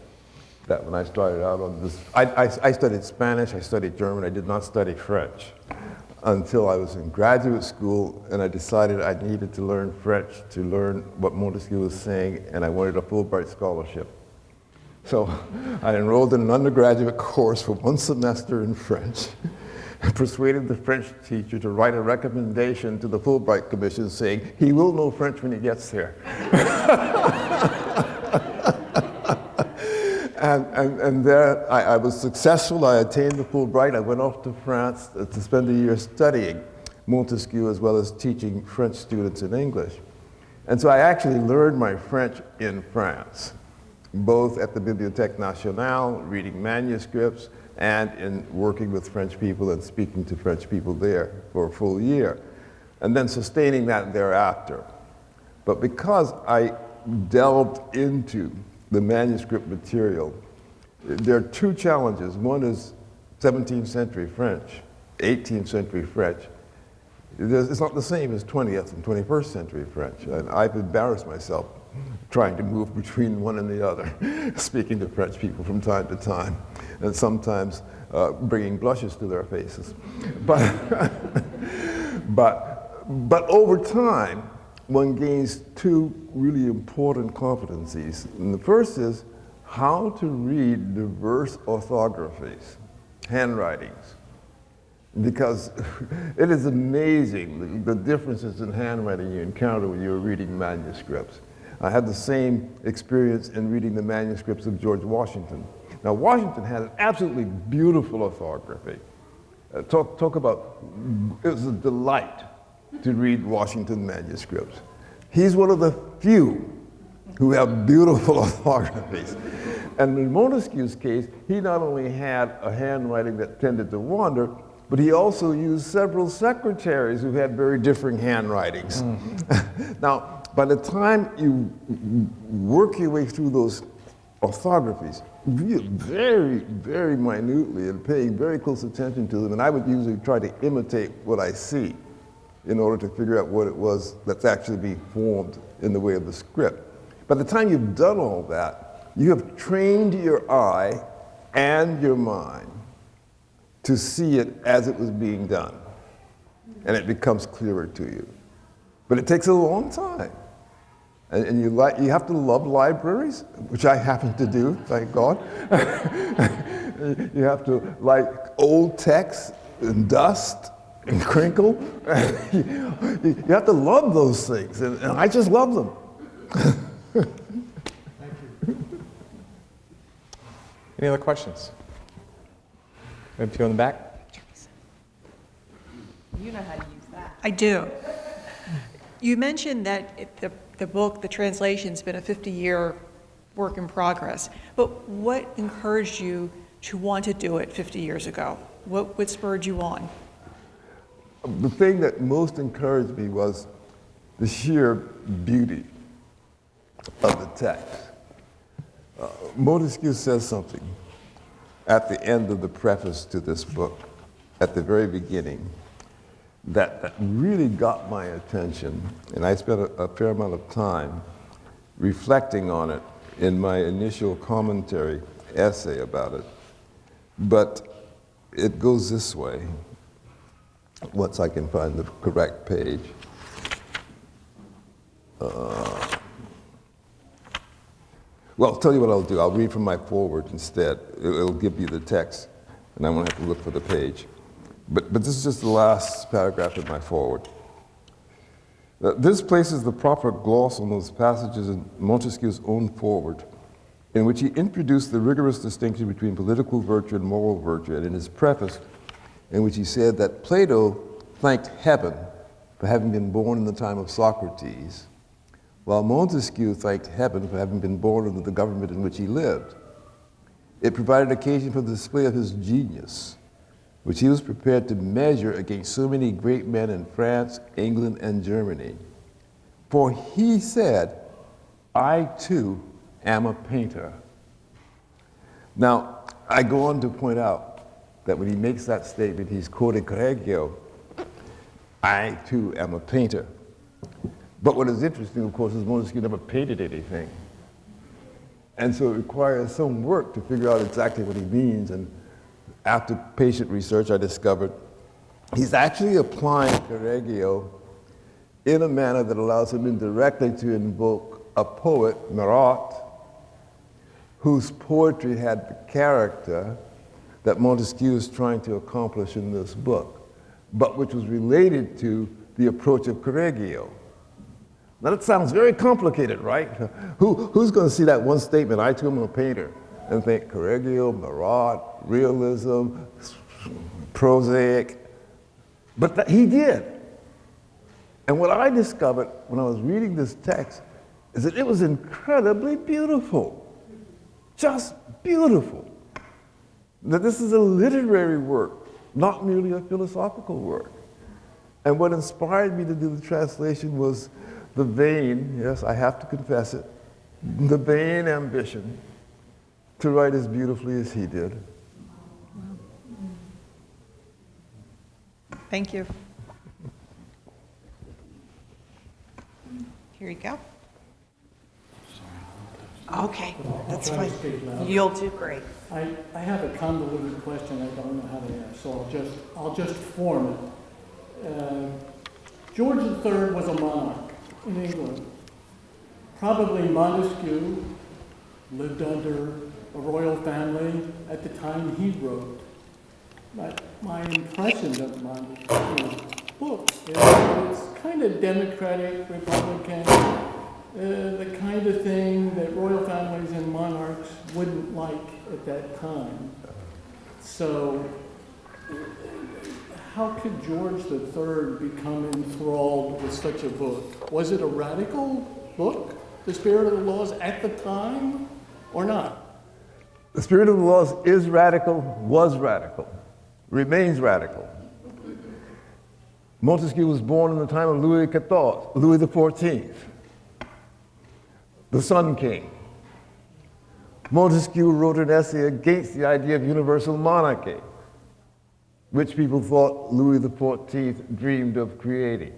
that when I started out on this, I studied Spanish, I studied German, I did not study French until I was in graduate school, and I decided I needed to learn French to learn what Montesquieu was saying, and I wanted a Fulbright scholarship. So I enrolled in an undergraduate course for 1 semester in French, and persuaded the French teacher to write a recommendation to the Fulbright Commission saying, he will know French when he gets there. And there I was successful. I attained the Fulbright. I went off to France to spend a year studying Montesquieu as well as teaching French students in English. And so I actually learned my French in France, both at the Bibliothèque Nationale, reading manuscripts, and in working with French people and speaking to French people there for a full year, and then sustaining that thereafter. But because I delved into the manuscript material, there are two challenges. One is 17th century French, 18th century French. It's not the same as 20th and 21st century French. And I've embarrassed myself trying to move between one and the other, speaking to French people from time to time, and sometimes bringing blushes to their faces. But over time, one gains two really important competencies. And the first is how to read diverse orthographies, handwritings. Because it is amazing the differences in handwriting you encounter when you're reading manuscripts. I had the same experience in reading the manuscripts of George Washington. Now, Washington had an absolutely beautiful orthography. Talk about, it was a delight to read Washington manuscripts. He's one of the few who have beautiful orthographies. And in Montesquieu's case, he not only had a handwriting that tended to wander, but he also used several secretaries who had very differing handwritings. Now, by the time you work your way through those orthographies, very, very minutely and paying very close attention to them, and I would usually try to imitate what I see in order to figure out what it was that's actually being formed in the way of the script. By the time you've done all that, you have trained your eye and your mind to see it as it was being done, and it becomes clearer to you. But it takes a long time. And you have to love libraries, which I happen to do, thank God. You have to like old texts and dust and crinkle. You have to love those things, and I just love them. Thank you. Any other questions? We have a few in the back. You know how to use that. I do. You mentioned that the book, the translation's been a 50-year work in progress, but what encouraged you to want to do it 50 years ago? What spurred you on? The thing that most encouraged me was the sheer beauty of the text. Montesquieu says something at the end of the preface to this book, at the very beginning, that really got my attention, and I spent a fair amount of time reflecting on it in my initial commentary essay about it. But it goes this way, once I can find the correct page. Well, I'll tell you what I'll do. I'll read from my foreword instead. It'll give you the text, and I won't have to look for the page. But this is just the last paragraph of my foreword. This places the proper gloss on those passages in Montesquieu's own foreword, in which he introduced the rigorous distinction between political virtue and moral virtue, and in his preface, in which he said that Plato thanked heaven for having been born in the time of Socrates, while Montesquieu thanked heaven for having been born under the government in which he lived. It provided occasion for the display of his genius, which he was prepared to measure against so many great men in France, England, and Germany. For he said, I too am a painter. Now, I go on to point out that when he makes that statement, he's quoting Correggio, I too am a painter. But what is interesting, of course, is Montesquieu never painted anything. And so it requires some work to figure out exactly what he means. And after patient research, I discovered he's actually applying Correggio in a manner that allows him indirectly to invoke a poet, Marat, whose poetry had the character that Montesquieu is trying to accomplish in this book, but which was related to the approach of Correggio. Now that sounds very complicated, right? Who's going to see that one statement, I too am a painter, and think Correggio, Marat, realism, prosaic? But he did. And what I discovered when I was reading this text is that it was incredibly beautiful, just beautiful. That this is a literary work, not merely a philosophical work. And what inspired me to do the translation was the vain, yes, I have to confess it, the vain ambition to write as beautifully as he did. Thank you. Here you go. Okay, that's fine. You'll do great. I have a convoluted question I don't know how to answer, so I'll just form it. George III was a monarch in England. Probably Montesquieu lived under a royal family at the time he wrote. But my impression of Montesquieu's book is that it's kind of democratic, republican, the kind of thing that royal families and monarchs wouldn't like at that time. So how could George III become enthralled with such a book? Was it a radical book, The Spirit of the Laws, at the time, or not? The Spirit of the Laws is radical, was radical, remains radical. Montesquieu was born in the time of Louis XIV, the Sun King. Montesquieu wrote an essay against the idea of universal monarchy, which people thought Louis XIV dreamed of creating.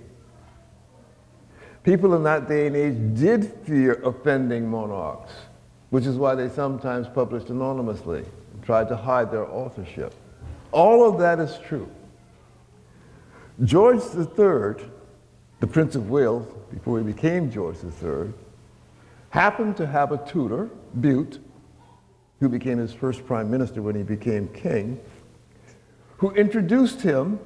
People in that day and age did fear offending monarchs, which is why they sometimes published anonymously and tried to hide their authorship. All of that is true. George III, the Prince of Wales, before he became George III, happened to have a tutor, Bute, who became his first prime minister when he became king, who introduced him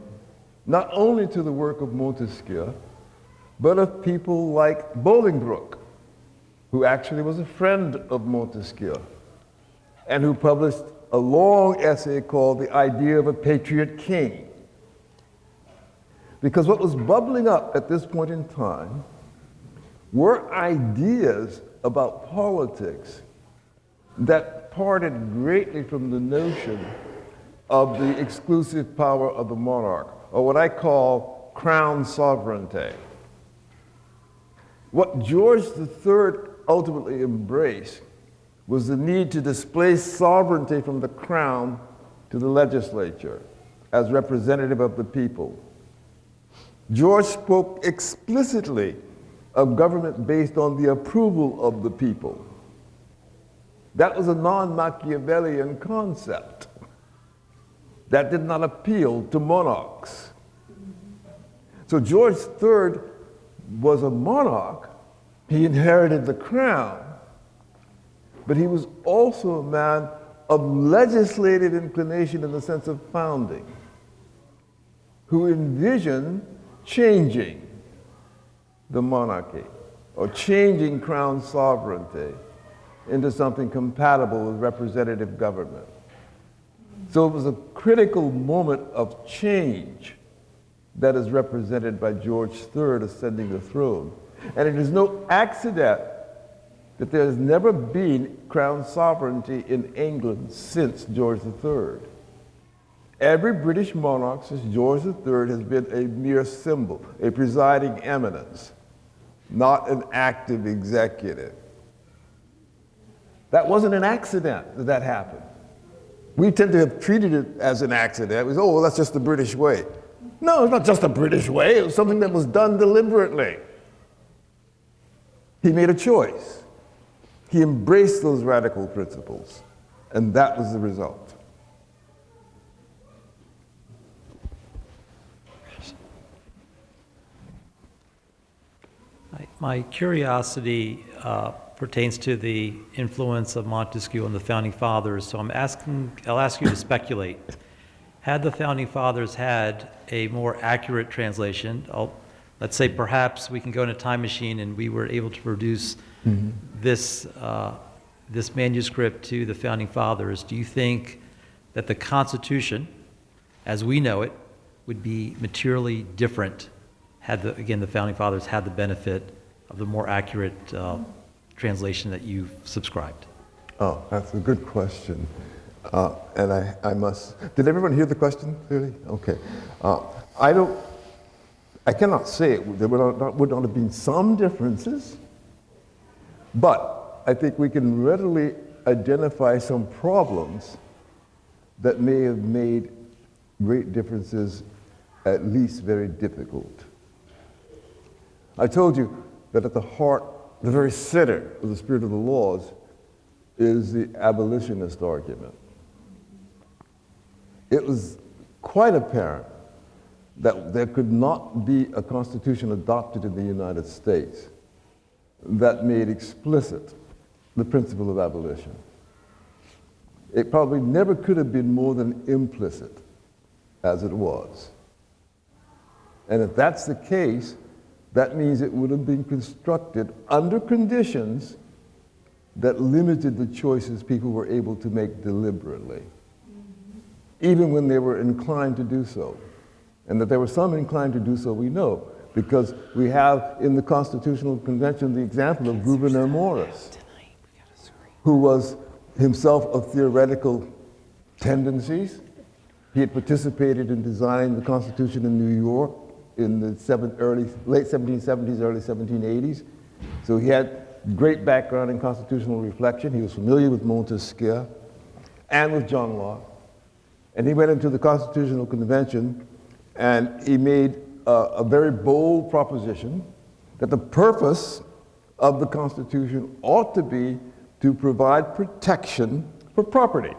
not only to the work of Montesquieu, but of people like Bolingbroke, who actually was a friend of Montesquieu, and who published a long essay called The Idea of a Patriot King. Because what was bubbling up at this point in time were ideas about politics that parted greatly from the notion of the exclusive power of the monarch, or what I call crown sovereignty. What George III ultimately embraced was the need to displace sovereignty from the crown to the legislature as representative of the people. George spoke explicitly of government based on the approval of the people. That was a non-Machiavellian concept. That did not appeal to monarchs. So George III was a monarch. He inherited the crown, but he was also a man of legislative inclination in the sense of founding, who envisioned changing the monarchy or changing crown sovereignty into something compatible with representative government. So it was a critical moment of change that is represented by George III ascending the throne. And it is no accident that there has never been crown sovereignty in England since George III. Every British monarch since George III has been a mere symbol, a presiding eminence, not an active executive. That wasn't an accident that that happened. We tend to have treated it as an accident. It was, oh, well, that's just the British way. No, it's not just the British way. It was something that was done deliberately. He made a choice. He embraced those radical principles, and that was the result. My curiosity pertains to the influence of Montesquieu on the Founding Fathers, so I'll ask you to speculate. Had the Founding Fathers had a more accurate translation, let's say perhaps we can go in a time machine and we were able to produce this manuscript to the Founding Fathers, do you think that the Constitution, as we know it, would be materially different had the Founding Fathers had the benefit of the more accurate translation that you've subscribed? Oh, that's a good question. And I must, did everyone hear the question clearly? Okay. I cannot say there would not have been some differences, but I think we can readily identify some problems that may have made great differences at least very difficult. I told you that at the heart, the very center of the spirit of the laws is the abolitionist argument. It was quite apparent that there could not be a constitution adopted in the United States that made explicit the principle of abolition. It probably never could have been more than implicit as it was. And if that's the case, that means it would have been constructed under conditions that limited the choices people were able to make deliberately, even when they were inclined to do so. And that there were some inclined to do so, we know, because we have in the Constitutional Convention the example of Gouverneur Morris, who was himself of theoretical tendencies. He had participated in designing the Constitution in New York in the late 1770s, early 1780s. So he had great background in constitutional reflection. He was familiar with Montesquieu and with John Locke. And he went into the Constitutional Convention and he made a very bold proposition that the purpose of the Constitution ought to be to provide protection for property.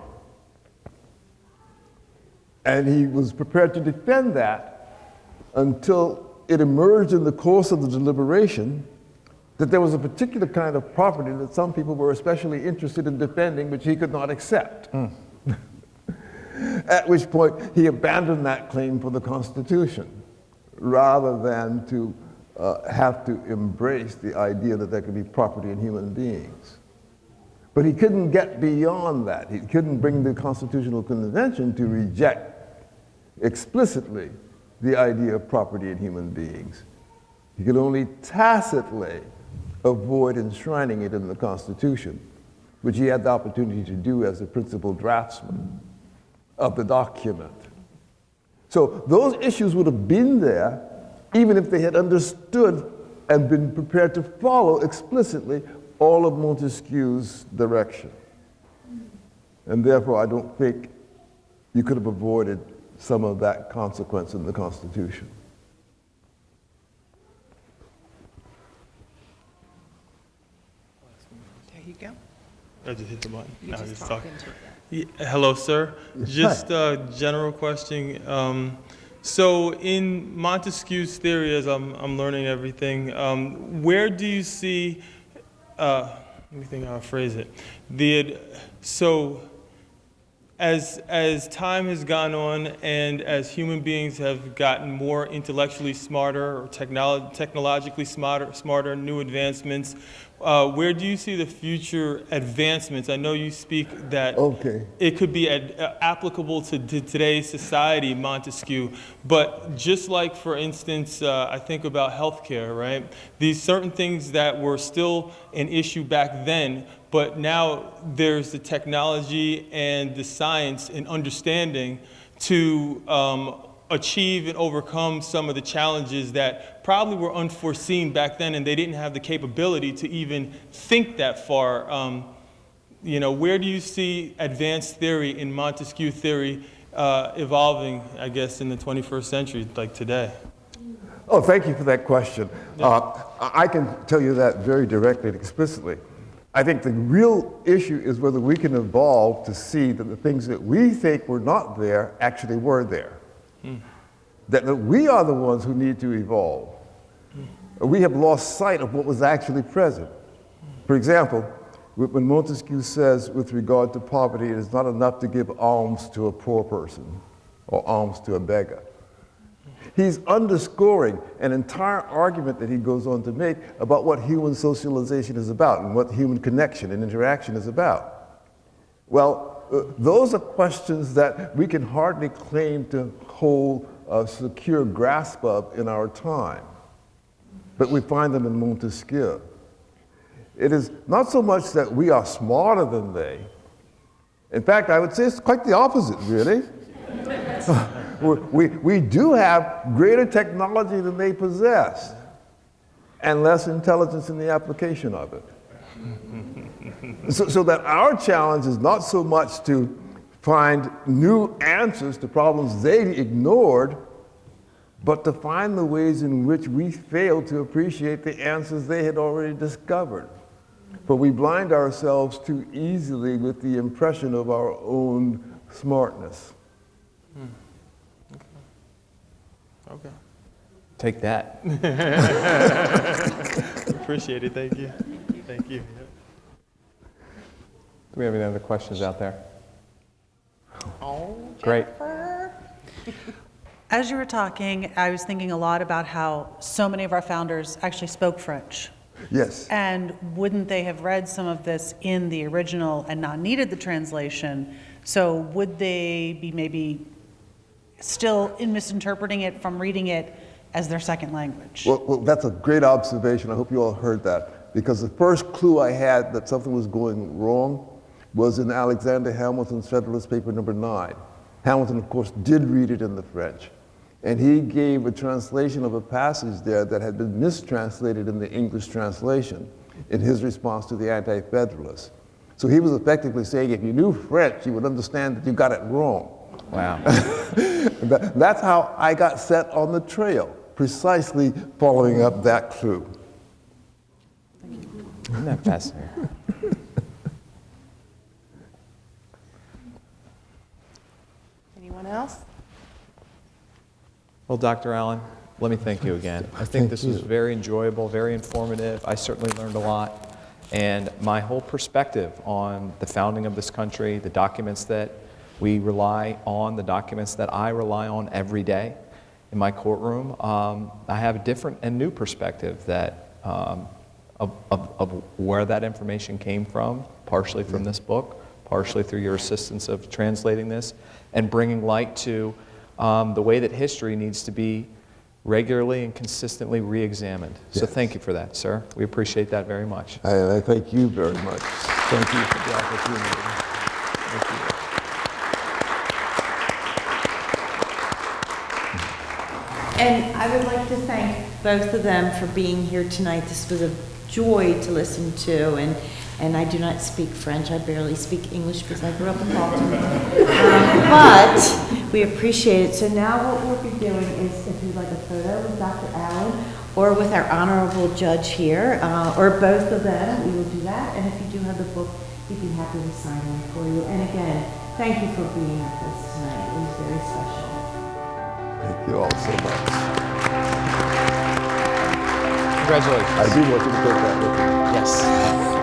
And he was prepared to defend that until it emerged in the course of the deliberation that there was a particular kind of property that some people were especially interested in defending, which he could not accept. At which point he abandoned that claim for the Constitution, rather than to have to embrace the idea that there could be property in human beings. But he couldn't get beyond that. He couldn't bring the Constitutional Convention to reject explicitly the idea of property in human beings. He could only tacitly avoid enshrining it in the Constitution, which he had the opportunity to do as a principal draftsman of the document. So those issues would have been there even if they had understood and been prepared to follow explicitly all of Montesquieu's direction. And therefore, I don't think you could have avoided some of that consequence in the Constitution. There you go. I just hit the button. You I was just just talk talking. into it. Yeah, hello, sir. Just a general question. So in Montesquieu's theory, as I'm learning everything, where do you see, let me think how to phrase it. So as time has gone on and as human beings have gotten more intellectually smarter or technologically smarter, new advancements, where do you see the future advancements? I know you speak that it could be applicable to today's society, Montesquieu, but just like, for instance, I think about healthcare, right? These certain things that were still an issue back then, but now there's the technology and the science and understanding to achieve and overcome some of the challenges that probably were unforeseen back then, and they didn't have the capability to even think that far. Where do you see advanced theory in Montesquieu theory evolving, I guess, in the 21st century, like today? Oh, thank you for that question. I can tell you that very directly and explicitly. I think the real issue is whether we can evolve to see that the things that we think were not there actually were there. That we are the ones who need to evolve. We have lost sight of what was actually present. For example, when Montesquieu says with regard to poverty, it is not enough to give alms to a poor person or alms to a beggar. He's underscoring an entire argument that he goes on to make about what human socialization is about and what human connection and interaction is about. Well, those are questions that we can hardly claim to hold a secure grasp of in our time, but we find them in Montesquieu. It is not so much that we are smarter than they. In fact, I would say it's quite the opposite, really. We do have greater technology than they possess, and less intelligence in the application of it. So that our challenge is not so much to find new answers to problems they ignored, but to find the ways in which we fail to appreciate the answers they had already discovered. But we blind ourselves too easily with the impression of our own smartness. Okay. Take that. Appreciate it. Thank you. Thank you. Do we have any other questions out there? Oh, Great. As you were talking, I was thinking a lot about how so many of our founders actually spoke French. Yes. And wouldn't they have read some of this in the original and not needed the translation? So would they be maybe still misinterpreting it from reading it as their second language? Well, that's a great observation. I hope you all heard that. Because the first clue I had that something was going wrong was in Alexander Hamilton's Federalist Paper number 9. Hamilton, of course, did read it in the French. And he gave a translation of a passage there that had been mistranslated in the English translation in his response to the Anti-Federalists. So he was effectively saying if you knew French, you would understand that you got it wrong. Wow. That's how I got set on the trail, precisely following up that clue. Isn't that fascinating? Anyone else? Well, Dr. Allen, let me thank you again. I think this was very enjoyable, very informative. I certainly learned a lot. And my whole perspective on the founding of this country, the documents that we rely on, the documents that I rely on every day in my courtroom, I have a different and new perspective that of where that information came from, partially from this book, partially through your assistance of translating this, and bringing light to the way that history needs to be regularly and consistently re-examined. Yes. So thank you for that, sir. We appreciate that very much. I thank you very much. Thank you for the opportunity. Thank you. And I would like to thank both of them for being here tonight. This was a joy to listen to, and I do not speak French. I barely speak English because I grew up in Baltimore. But we appreciate it. So now what we'll be doing is, if you'd like a photo with Dr. Allen or with our honorable judge here, or both of them, we will do that. And if you do have the book, we'd be happy to sign one for you. And again, thank you for being with us tonight. It was very special. Thank you all so much. Congratulations. I do want you to take that with you. Yes.